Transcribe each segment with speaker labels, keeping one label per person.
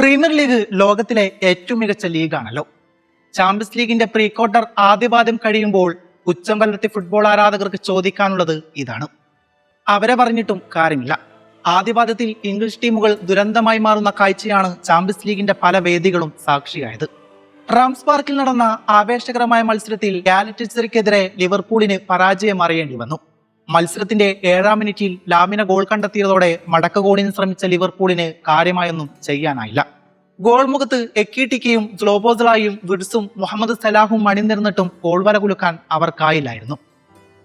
Speaker 1: Premier league ലോകത്തിലെ ഏറ്റവും മികച്ച ലീഗാണല്ലോ. ചാമ്പ്യൻസ് ലീഗിന്റെ പ്രീ ക്വാർട്ടർ ആദ്യപാദം കഴിയുമ്പോൾ ഉച്ചംബലത്തെ ഫുട്ബോൾ ആരാധകർക്ക് ചോദിക്കാനുള്ളത് ഇതാണ്. അവരെ പറഞ്ഞിട്ടും കാര്യമില്ല. ആദ്യപാദത്തിൽ ഇംഗ്ലീഷ് ടീമുകൾ ദുരന്തമായി മാറുന്ന കാഴ്ചയാണ് ചാമ്പ്യൻസ് ലീഗിന്റെ പല വേദികളും സാക്ഷിയായത്. റാംസ് പാർക്കിൽ നടന്ന ആവേശകരമായ മത്സരത്തിൽ ഗാലറ്റസറയ്ക്കെതിരെ ലിവർപൂളിന് പരാജയം അറിയേണ്ടി വന്നു. മത്സരത്തിന്റെ 7-ാം മിനിറ്റിൽ ലാമിന ഗോൾ കണ്ടെത്തിയതോടെ മടക്ക ഗോളിന് ശ്രമിച്ച ലിവർപൂളിന് കാര്യമായൊന്നും ചെയ്യാനായില്ല. ഗോൾ മുഖത്ത് എക്കിട്ടിക്കയും സ്ലോബോസലായും വിഡ്സും മുഹമ്മദ് സലാഹും അണിനിരന്നിട്ടും ഗോൾ വല കുലുക്കാൻ അവർക്കായില്ലായിരുന്നു.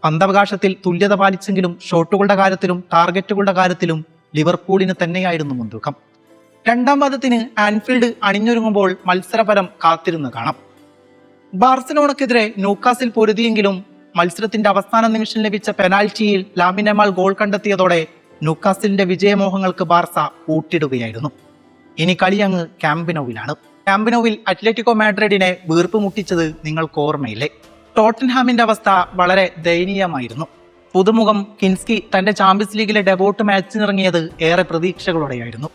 Speaker 1: പന്തവകാശത്തിൽ തുല്യത പാലിച്ചെങ്കിലും ഷോട്ടുകളുടെ കാര്യത്തിലും ടാർഗറ്റുകളുടെ കാര്യത്തിലും ലിവർപൂളിന് തന്നെയായിരുന്നു മുൻതൂക്കം. 2-ാം പാദത്തിന് ആൻഫീൽഡ് അണിഞ്ഞൊരുങ്ങുമ്പോൾ മത്സരഫലം കാത്തിരുന്ന് കാണാം. ബാർസലോണക്കെതിരെ ന്യൂക്കാസിൽ പൊരുതിയെങ്കിലും മത്സരത്തിന്റെ അവസാന നിമിഷം ലഭിച്ച പെനാൽറ്റിയിൽ ലാമിൻ യമാൽ ഗോൾ കണ്ടെത്തിയതോടെ ന്യൂക്കാസിലിന്റെ വിജയമോഹങ്ങൾക്ക് ബാർസ കൂട്ടിടുകയായിരുന്നു. ഇനി കളിയങ്ങ് ക്യാമ്പ് നൗവിലാണ്. ക്യാമ്പ് നൗവിൽ അത്ലറ്റിക്കോ മാഡ്രിഡിനെ വീർപ്പ് മുട്ടിച്ചത് നിങ്ങൾക്ക് ഓർമ്മയില്ലേ? ടോട്ടൻഹാമിന്റെ അവസ്ഥ വളരെ ദയനീയമായിരുന്നു. പുതുമുഖം കിൻസ്കി തന്റെ ചാമ്പ്യൻസ് ലീഗിലെ ഡെബ്യൂട്ട് മാച്ചിനിറങ്ങിയത് ഏറെ പ്രതീക്ഷകളോടെയായിരുന്നു.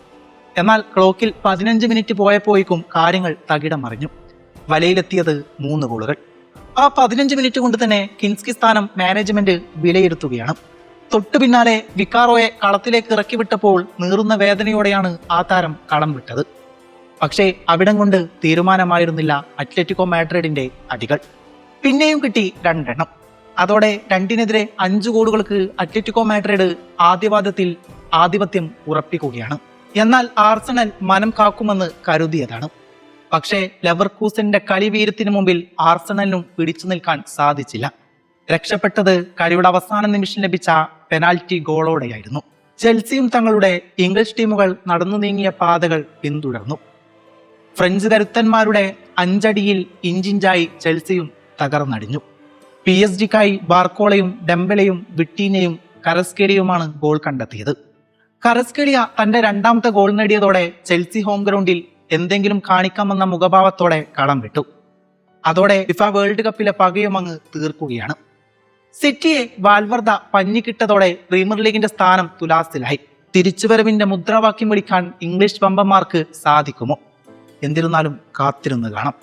Speaker 1: എന്നാൽ ക്ലോക്കിൽ 15 മിനിറ്റ് പോയപ്പോഴേക്കും കാര്യങ്ങൾ തകിടം മറിഞ്ഞു. വലയിലെത്തിയത് 3 ഗോളുകൾ. ആ 15 മിനിറ്റ് കൊണ്ട് തന്നെ കിൻസ്കി സ്ഥാനം മാനേജ്മെന്റ് വിലയിരുത്തുകയാണ്. തൊട്ടു പിന്നാലെ വിക്കാറോയെ കളത്തിലേക്ക് ഇറക്കി വിട്ടപ്പോൾ നീറുന്ന വേദനയോടെയാണ് ആ താരം കളം വിട്ടത്. പക്ഷേ അവിടം കൊണ്ട് തീരുമാനമായിരുന്നില്ല അത്ലറ്റിക്കോ മാഡ്രിഡിന്റെ അടികൾ. പിന്നെയും കിട്ടി 2 എണ്ണം. അതോടെ 2-നെതിരെ 5 ഗോളുകൾക്ക് അത്ലറ്റിക്കോ മാഡ്രിഡ് ആദ്യപാദത്തിൽ ആധിപത്യം ഉറപ്പിക്കുകയാണ്. എന്നാൽ ആർസണൽ മനം കാക്കുമെന്ന് കരുതിയതാണ്. പക്ഷേ ലെവർകൂസന്റെ കളിവീരത്തിന് മുമ്പിൽ ആർസണലിനും പിടിച്ചു നിൽക്കാൻ സാധിച്ചില്ല. രക്ഷപ്പെട്ടത് കളിയുടെ അവസാന നിമിഷം ലഭിച്ച പെനാൽറ്റി ഗോളോടെയായിരുന്നു. ചെൽസിയും തങ്ങളുടെ ഇംഗ്ലീഷ് ടീമുകൾ നടന്നു നീങ്ങിയ പാതകൾ പിന്തുടർന്നു. ഫ്രഞ്ച് കരുത്തന്മാരുടെ 5 അടിയിൽ ഇഞ്ചിഞ്ചായി ചെൽസിയും തകർന്നടിഞ്ഞു. PSG-ക്കായി ബാർക്കോളയും ഡെംബലയും വിട്ടീനയും കരസ്കേലിയുമാണ് ഗോൾ കണ്ടെത്തിയത്. കരസ്കേലിയ തന്റെ 2ാമത്തെ ഗോൾ നേടിയതോടെ ചെൽസി ഹോം ഗ്രൗണ്ടിൽ എന്തെങ്കിലും കാണിക്കാമെന്ന മുഖഭാവത്തോടെ കളം വിട്ടു. അതോടെ ഫിഫ വേൾഡ് കപ്പിലെ പകയും അങ്ങ് തീർക്കുകയാണ്. സിറ്റിയെ വാൽവർദ പഞ്ഞിക്കിട്ടതോടെ പ്രീമിയർ ലീഗിന്റെ സ്ഥാനം തുലാസിലായി. തിരിച്ചുവരവിന്റെ മുദ്രാവാക്യം വിളിക്കാൻ ഇംഗ്ലീഷ് വമ്പന്മാർക്ക് സാധിക്കുമോ? എന്നിരുന്നാലും കാത്തിരുന്ന് കാണാം.